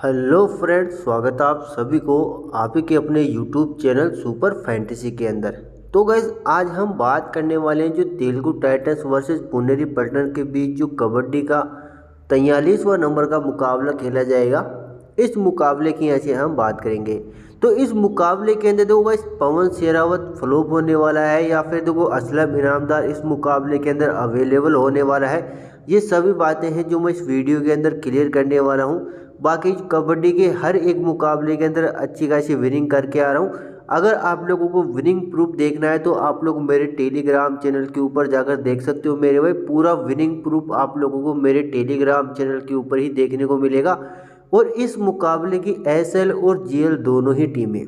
Hello friends, स्वागत है आप सभी को आप ही के अपने यूट्यूब चैनल सुपर फैंटेसी के अंदर। तो गाइस आज हम बात करने वाले हैं जो तेलुगु टाइटंस वर्सेस पुनेरी पल्टन के बीच जो कबड्डी का 43वां नंबर का मुकाबला खेला जाएगा। इस मुकाबले की यहाँ से हम बात करेंगे। तो इस मुकाबले के अंदर देखो गाइस पवन शेरावत फ्लॉप होने वाला है या फिर देखो असलम इनामदार इस मुकाबले के अंदर अवेलेबल होने वाला है। ये सभी बातें हैं जो मैं इस वीडियो के अंदर क्लियर करने वाला हूँ। बाकी कबड्डी के हर एक मुकाबले के अंदर अच्छी खासी विनिंग करके आ रहा हूँ। अगर आप लोगों को विनिंग प्रूफ देखना है तो आप लोग मेरे टेलीग्राम चैनल के ऊपर जाकर देख सकते हो मेरे भाई। पूरा विनिंग प्रूफ आप लोगों को मेरे टेलीग्राम चैनल के ऊपर ही देखने को मिलेगा। और इस मुकाबले की एसएल और जीएल दोनों ही टीमें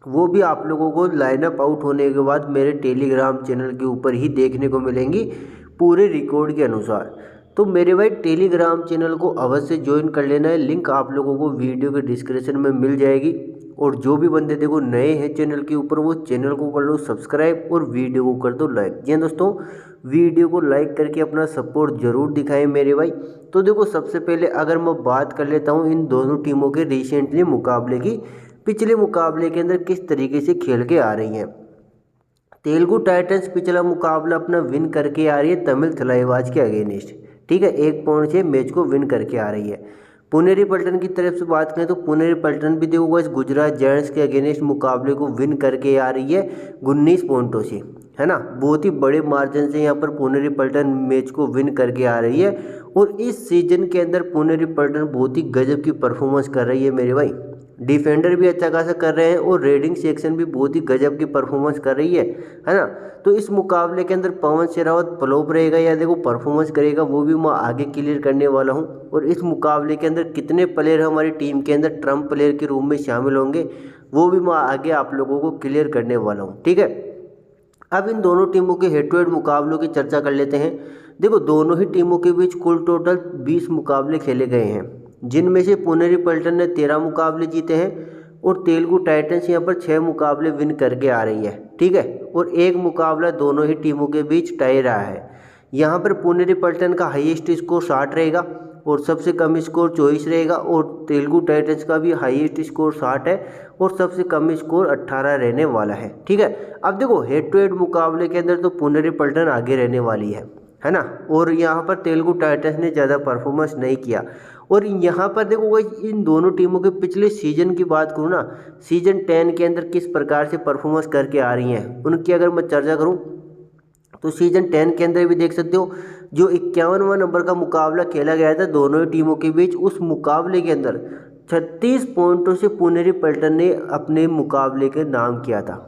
वो भी आप लोगों को लाइनअप आउट होने के बाद मेरे टेलीग्राम चैनल के ऊपर ही देखने को मिलेंगी पूरे रिकॉर्ड के अनुसार। तो मेरे भाई टेलीग्राम चैनल को अवश्य ज्वाइन कर लेना है। लिंक आप लोगों को वीडियो के डिस्क्रिप्शन में मिल जाएगी। और जो भी बंदे देखो नए हैं चैनल के ऊपर वो चैनल को कर लो सब्सक्राइब और वीडियो को कर दो लाइक। जी दोस्तों, वीडियो को लाइक करके अपना सपोर्ट जरूर दिखाएं मेरे भाई। तो देखो सबसे पहले अगर मैं बात कर लेता हूँ इन दोनों टीमों के रिसेंटली मुकाबले की, पिछले मुकाबले के अंदर किस तरीके से खेल के आ रही हैं। तेलुगु टाइटंस पिछला मुकाबला अपना विन करके आ रही है तमिल थलाईवाज के अगेंस्ट। ठीक है, 1 पॉइंट से मैच को विन करके आ रही है। पुनेरी पल्टन की तरफ से बात करें तो पुनेरी पल्टन भी देखो इस गुजरात जायंट्स के अगेंस्ट मुकाबले को विन करके आ रही है 19 पॉइंटों से, है ना। बहुत ही बड़े मार्जिन से यहाँ पर पुनेरी पल्टन मैच को विन करके आ रही है। और इस सीजन के अंदर पुनेरी पल्टन बहुत ही गजब की परफॉर्मेंस कर रही है मेरे भाई। डिफेंडर भी अच्छा खासा कर रहे हैं और रेडिंग सेक्शन भी बहुत ही गजब की परफॉर्मेंस कर रही है ना। तो इस मुकाबले के अंदर पवन शेरावत फ्लॉप रहेगा या देखो परफॉर्मेंस करेगा वो भी मैं आगे क्लियर करने वाला हूं। और इस मुकाबले के अंदर कितने प्लेयर हमारी टीम के अंदर ट्रम्प प्लेयर के रूप में शामिल होंगे वो भी मैं आगे आप लोगों को क्लियर करने वाला हूँ। ठीक है, अब इन दोनों टीमों के हेड टू हेड मुकाबलों की चर्चा कर लेते हैं। देखो दोनों ही टीमों के बीच कुल टोटल 20 मुकाबले खेले गए हैं, जिनमें से पुनेरी पल्टन ने 13 मुकाबले जीते हैं और तेलुगु टाइटंस यहाँ पर 6 मुकाबले विन करके आ रही है। ठीक है, और 1 मुकाबला दोनों ही टीमों के बीच टाई रहा है। यहाँ पर पुनेरी पल्टन का हाईएस्ट स्कोर 60 रहेगा और सबसे कम स्कोर 24 रहेगा। और तेलुगु टाइटंस का भी हाईएस्ट स्कोर 60 है और सबसे कम स्कोर 18 रहने वाला है। ठीक है, अब देखो हेड टू हेड मुकाबले के अंदर तो पुनेरी पल्टन आगे रहने वाली है ना। और यहाँ पर तेलुगु टाइटंस ने ज़्यादा परफॉर्मेंस नहीं किया। और यहाँ पर देखो भाई इन दोनों टीमों के पिछले सीजन की बात करूँ ना, सीजन 10 के अंदर किस प्रकार से परफॉर्मेंस करके आ रही हैं उनकी अगर मैं चर्चा करूँ तो सीजन 10 के अंदर भी देख सकते हो जो 51वां नंबर का मुकाबला खेला गया था दोनों ही टीमों के बीच, उस मुकाबले के अंदर 36 पॉइंटों से पुनेरी पल्टन ने अपने मुकाबले के नाम किया था।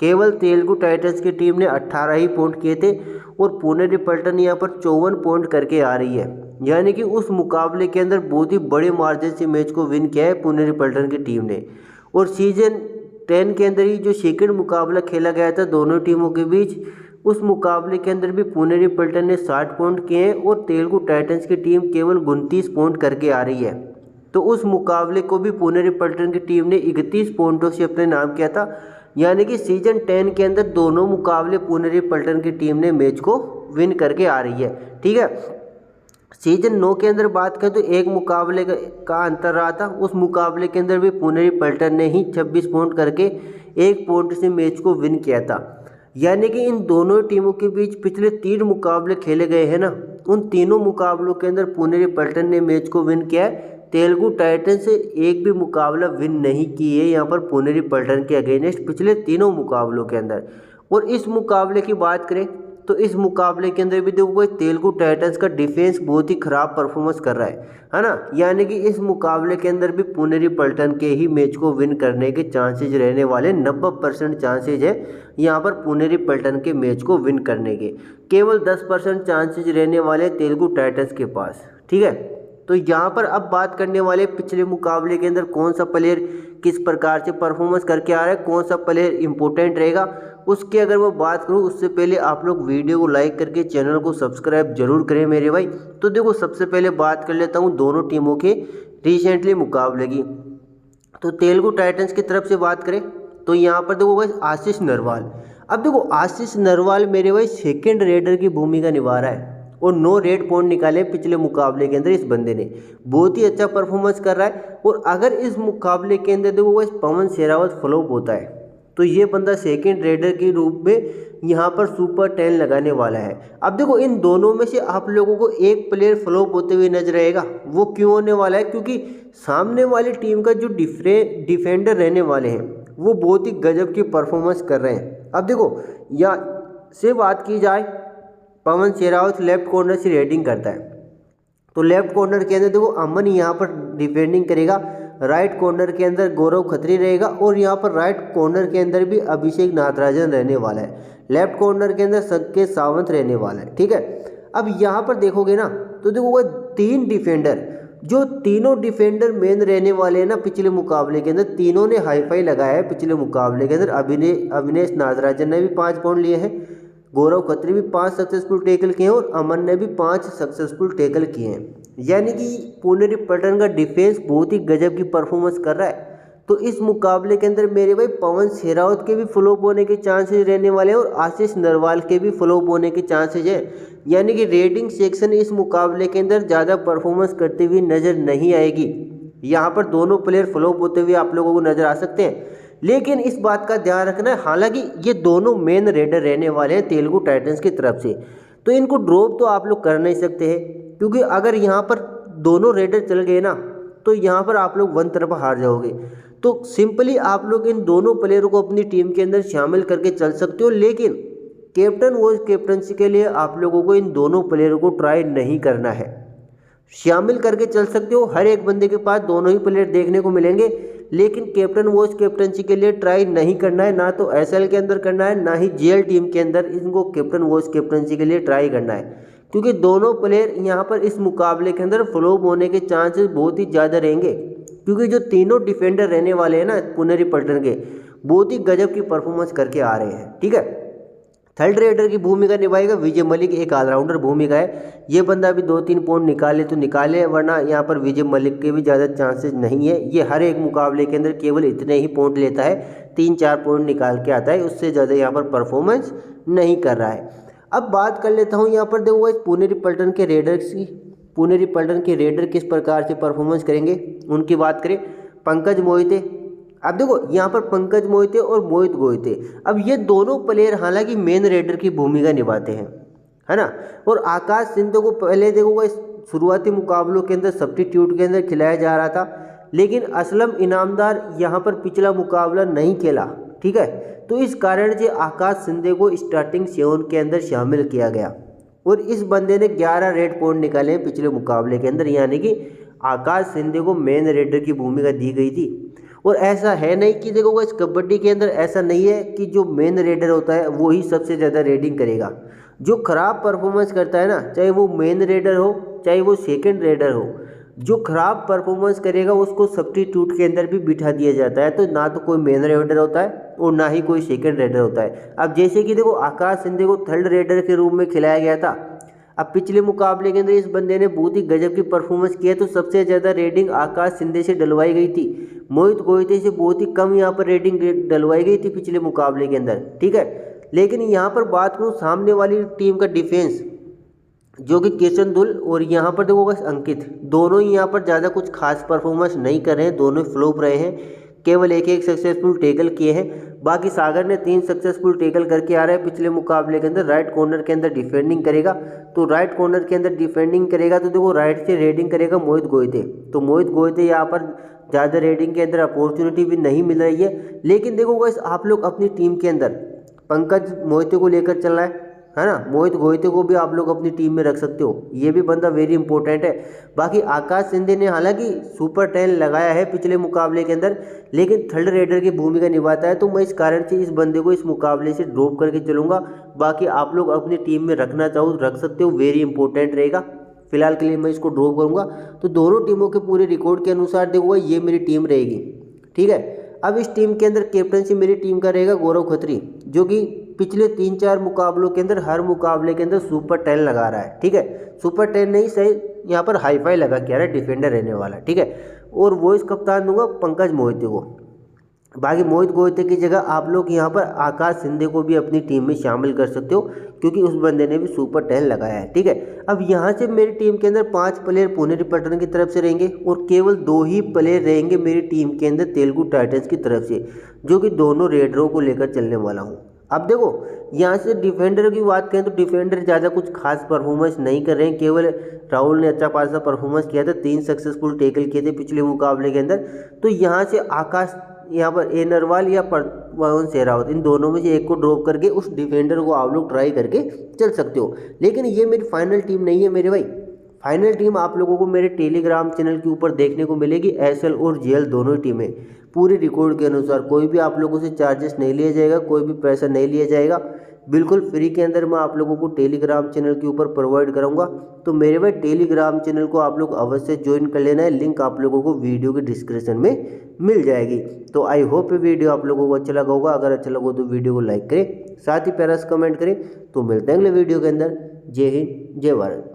केवल तेलुगु टाइटंस की टीम ने 18 ही पॉइंट किए थे और पुनेरी पल्टन यहाँ पर 54 पॉइंट करके आ रही है। यानी कि उस मुकाबले के अंदर बहुत ही बड़े मार्जिन से मैच को विन किया है पुनेरी पल्टन की टीम ने। और सीजन 10 के अंदर ही जो सेकंड मुकाबला खेला गया था दोनों टीमों के बीच, उस मुकाबले के अंदर भी पुनेरी पल्टन ने 60 पॉइंट किए हैं और तेलुगु टाइटंस की टीम केवल 29 पॉइंट करके आ रही है। तो उस मुकाबले को भी पुनेरी पल्टन की टीम ने 31 पॉइंटों से अपने नाम किया था। यानी कि सीजन 10 के अंदर दोनों मुकाबले पुनेरी पल्टन की टीम ने मैच को विन करके आ रही है। ठीक है, सीजन 9 के अंदर बात करें तो 1 मुकाबले का अंतर रहा था। उस मुकाबले के अंदर भी पुनेरी पल्टन ने ही 26 पॉइंट करके 1 पॉइंट से मैच को विन किया था। यानी कि इन दोनों टीमों के बीच पिछले 3 मुकाबले खेले गए हैं ना, उन तीनों मुकाबलों के अंदर पुनेरी पल्टन ने मैच को विन किया है। तेलुगु टाइटंस से एक भी मुकाबला विन नहीं की है यहाँ पर पुनेरी पल्टन के अगेंस्ट पिछले तीनों मुकाबलों के अंदर। और इस मुकाबले की बात करें तो इस मुकाबले के अंदर भी देखो तेलुगु टाइटंस का डिफेंस बहुत ही खराब परफॉर्मेंस कर रहा है ना। यानी कि इस मुकाबले के अंदर भी पुनेरी पल्टन के ही मैच को विन करने के चांसेज रहने वाले, 90% चांसेज है यहाँ पर पुनेरी पल्टन के मैच को विन करने के। केवल 10% चांसेज रहने वाले तेलुगु टाइटंस के पास। ठीक है, तो यहाँ पर अब बात करने वाले पिछले मुकाबले के अंदर कौन सा प्लेयर किस प्रकार से परफॉर्मेंस करके आ रहा है, कौन सा प्लेयर इंपॉर्टेंट रहेगा, उसकी अगर मैं बात करूँ उससे पहले आप लोग वीडियो को लाइक करके चैनल को सब्सक्राइब जरूर करें मेरे भाई। तो देखो सबसे पहले बात कर लेता हूँ दोनों टीमों के रिसेंटली मुकाबले की। तो तेलुगु टाइटंस की तरफ से बात करें तो यहाँ पर देखो भाई आशीष नरवाल। अब देखो आशीष नरवाल मेरे भाई सेकेंड रेडर की भूमिका निभा रहा है और 9 रेड पॉइंट निकाले पिछले मुकाबले के अंदर इस बंदे ने। बहुत ही अच्छा परफॉर्मेंस कर रहा है। और अगर इस मुकाबले के अंदर देखो गाइस पवन शेरावत फ्लॉप होता है तो ये बंदा सेकंड रेडर के रूप में यहाँ पर सुपर 10 लगाने वाला है। अब देखो इन दोनों में से आप लोगों को एक प्लेयर फ्लॉप होते हुए नजर आएगा। वो क्यों होने वाला है? क्योंकि सामने वाली टीम का जो डिफेंडर रहने वाले हैं वो बहुत ही गजब की परफॉर्मेंस कर रहे हैं। अब देखो यहाँ से बात की जाए, पवन शेरावत लेफ्ट कॉर्नर से रेडिंग करता है तो लेफ्ट कॉर्नर के अंदर देखो अमन यहाँ पर डिफेंडिंग करेगा, राइट कॉर्नर के अंदर गौरव खत्री रहेगा और यहाँ पर राइट कॉर्नर के अंदर भी अभिषेक नाथराजन रहने वाला है, लेफ्ट कॉर्नर के अंदर संकेत सावंत रहने वाला है। ठीक है, अब यहाँ पर देखोगे ना तो देखो वो 3 डिफेंडर, जो तीनों डिफेंडर मेन रहने वाले हैं ना पिछले मुकाबले के अंदर, तीनों ने हाईफाई लगाया है पिछले मुकाबले के अंदर। अविनेश नाथराजन ने भी 5 पॉइंट लिए हैं, गौरव खत्री भी 5 सक्सेसफुल टैकल किए हैं और अमन ने भी 5 सक्सेसफुल टैकल किए हैं। यानी कि पुनेरी पल्टन का डिफेंस बहुत ही गजब की परफॉर्मेंस कर रहा है। तो इस मुकाबले के अंदर मेरे भाई पवन शेरावत के भी फ्लॉप होने के चांसेस रहने वाले हैं और आशीष नरवाल के भी फ्लॉप होने के चांसेस हैं। यानी कि रेडिंग सेक्शन इस मुकाबले के अंदर ज़्यादा परफॉर्मेंस करते हुए नज़र नहीं आएगी। यहाँ पर दोनों प्लेयर फ्लॉप होते हुए आप लोगों को नज़र आ सकते हैं। लेकिन इस बात का ध्यान रखना है, हालांकि ये दोनों मेन रेडर रहने वाले हैं तेलुगु टाइटंस की तरफ से, तो इनको ड्रॉप तो आप लोग कर नहीं सकते हैं। क्योंकि अगर यहाँ पर दोनों रेडर चल गए ना तो यहाँ पर आप लोग वन तरफ हार जाओगे। तो सिंपली आप लोग इन दोनों प्लेयरों को अपनी टीम के अंदर शामिल करके चल सकते हो, लेकिन कैप्टन वाइस कैप्टनसी के लिए आप लोगों को इन दोनों प्लेयरों को ट्राई नहीं करना है। शामिल करके चल सकते हो, हर एक बंदे के पास दोनों ही प्लेयर देखने को मिलेंगे, लेकिन कैप्टन वाइस कैप्टनसी के लिए ट्राई नहीं करना है। ना तो एसएल के अंदर करना है, ना ही जेएल टीम के अंदर इनको कैप्टन वाइस कैप्टनसी के लिए ट्राई करना है। क्योंकि दोनों प्लेयर यहाँ पर इस मुकाबले के अंदर फ्लॉप होने के चांसेस बहुत ही ज़्यादा रहेंगे। क्योंकि जो तीनों डिफेंडर रहने वाले हैं ना पुनेरी पल्टन के, बहुत ही गजब की परफॉर्मेंस करके आ रहे हैं। ठीक है, थर्ड रेडर की भूमिका निभाएगा विजय मलिक, एक ऑलराउंडर भूमिका है। ये बंदा भी 2-3 पॉइंट निकाले तो निकाले, वरना यहाँ पर विजय मलिक के भी ज़्यादा चांसेस नहीं है। ये हर एक मुकाबले के अंदर केवल इतने ही पॉइंट लेता है, 3-4 पॉइंट निकाल के आता है, उससे ज़्यादा यहाँ पर परफॉर्मेंस नहीं कर रहा है। अब बात कर लेता हूँ यहाँ पर देखो इस पुनेरी पल्टन के रेडर्स की। पुनेरी पल्टन के रेडर किस प्रकार से परफॉर्मेंस करेंगे उनकी बात करें। पंकज मोहिते, अब देखो यहाँ पर पंकज मोहिते और मोहित गोहिते, अब ये दोनों प्लेयर हालांकि मेन रेडर की भूमिका निभाते हैं, है ना। और आकाश सिंधु को पहले देखो शुरुआती मुकाबलों के अंदर सब्स्टिट्यूट के अंदर खिलाया जा रहा था, लेकिन असलम इनामदार यहाँ पर पिछला मुकाबला नहीं खेला। ठीक है, तो इस कारण से आकाश सिंधे को स्टार्टिंग 7 के अंदर शामिल किया गया और इस बंदे ने 11 रेड पॉइंट निकाले हैं पिछले मुकाबले के अंदर। यानी कि आकाश सिंधे को मेन रेडर की भूमिका दी गई थी। और ऐसा है नहीं कि देखो इस कबड्डी के अंदर ऐसा नहीं है कि जो मेन रेडर होता है वो ही सबसे ज़्यादा रेडिंग करेगा। जो खराब परफॉर्मेंस करता है ना, चाहे वो मेन रेडर हो चाहे वो सेकंड रेडर हो, जो खराब परफॉर्मेंस करेगा उसको सब्स्टिट्यूट के अंदर भी बिठा दिया जाता है। तो ना तो कोई मेन रेडर होता है और ना ही कोई सेकंड रेडर होता है। अब जैसे कि देखो आकाश सिंधे को थर्ड रेडर के रूप में खिलाया गया था। अब पिछले मुकाबले के अंदर इस बंदे ने बहुत ही गजब की परफॉर्मेंस किया, तो सबसे ज़्यादा रेडिंग आकाश सिंधे से डलवाई गई थी। मोहित गोहिते से बहुत ही कम यहाँ पर रेडिंग डलवाई गई थी पिछले मुकाबले के अंदर। ठीक है, लेकिन यहाँ पर बात करूँ सामने वाली टीम का डिफेंस, जो कि किशन दुल और यहाँ पर देखो अंकित, दोनों ही यहाँ पर ज़्यादा कुछ खास परफॉर्मेंस नहीं कर रहे हैं, दोनों फ्लॉप रहे हैं, केवल एक सक्सेसफुल टैकल किए हैं। बाकी सागर ने 3 सक्सेसफुल टैकल करके आ रहा है पिछले मुकाबले के अंदर। राइट कॉर्नर के अंदर डिफेंडिंग करेगा, तो राइट कॉर्नर के अंदर डिफेंडिंग करेगा तो देखो राइट से रेडिंग करेगा मोहित गोहिते। तो मोहित गोहिते यहाँ पर ज़्यादा रेडिंग के अंदर अपॉर्चुनिटी भी नहीं मिल रही है। लेकिन देखो गाइस आप लोग अपनी टीम के अंदर पंकज मोहिते को लेकर चल रहा है ना, मोहित गोहिते को भी आप लोग अपनी टीम में रख सकते हो, ये भी बंदा वेरी इंपॉर्टेंट है। बाकी आकाश सिंधे ने हालांकि सुपर 10 लगाया है पिछले मुकाबले के अंदर, लेकिन थर्ड रेडर की भूमिका निभाता है, तो मैं इस कारण से इस बंदे को इस मुकाबले से ड्रॉप करके चलूँगा। बाकी आप लोग अपनी टीम में रखना चाहो रख सकते हो, वेरी इंपॉर्टेंट रहेगा। फिलहाल के लिए मैं इसको ड्रॉप करूँगा। तो दोनों टीमों के पूरे रिकॉर्ड के अनुसार देखो ये मेरी टीम रहेगी। ठीक है, अब इस टीम के अंदर कैप्टनसी मेरी टीम का रहेगा गौरव खत्री, जो कि पिछले 3-4 मुकाबलों के अंदर हर मुकाबले के अंदर सुपर 10 लगा रहा है। ठीक है, सुपर 10 नहीं सही, यहाँ पर हाईफाई लगा के आ रहा है, डिफेंडर रहने वाला। ठीक है, और वॉइस कप्तान दूंगा पंकज मोहिते को। बाकी मोहित गोयते की जगह आप लोग यहाँ पर आकाश शिंदे को भी अपनी टीम में शामिल कर सकते हो, क्योंकि उस बंदे ने भी सुपर 10 लगाया है। ठीक है, अब यहाँ से मेरी टीम के अंदर 5 प्लेयर पुनेरी पल्टन की तरफ से रहेंगे और केवल 2 ही प्लेयर रहेंगे मेरी टीम के अंदर तेलुगु टाइटंस की तरफ से, जो कि दोनों रेडरों को लेकर चलने वाला हूँ। अब देखो यहाँ से डिफेंडर की बात करें तो डिफेंडर ज़्यादा कुछ खास परफॉर्मेंस नहीं कर रहे हैं, केवल राहुल ने अच्छा खासा परफॉर्मेंस किया था, 3 सक्सेसफुल टैकल किए थे पिछले मुकाबले के अंदर। तो यहाँ से आकाश, यहाँ पर ए नरवाल या पवन सहरावत, इन दोनों में से एक को ड्रॉप करके उस डिफेंडर को आप लोग ट्राई करके चल सकते हो। लेकिन ये मेरी फाइनल टीम नहीं है मेरे भाई, फाइनल टीम आप लोगों को मेरे टेलीग्राम चैनल के ऊपर देखने को मिलेगी। एसएल और जेएल दोनों ही टीमें पूरे रिकॉर्ड के अनुसार, कोई भी आप लोगों से चार्जेस नहीं लिया जाएगा, कोई भी पैसा नहीं लिया जाएगा, बिल्कुल फ्री के अंदर मैं आप लोगों को टेलीग्राम चैनल के ऊपर प्रोवाइड करूंगा। तो मेरे भाई टेलीग्राम चैनल को आप लोग अवश्य ज्वाइन कर लेना है, लिंक आप लोगों को वीडियो के डिस्क्रिप्शन में मिल जाएगी। तो आई होप ये वीडियो आप लोगों को अच्छा लगा होगा, अगर अच्छा लगा तो वीडियो को लाइक करें, साथ ही प्यारा सा कमेंट करें। तो मिलते हैं अगले वीडियो के अंदर। जय हिंद, जय भारत।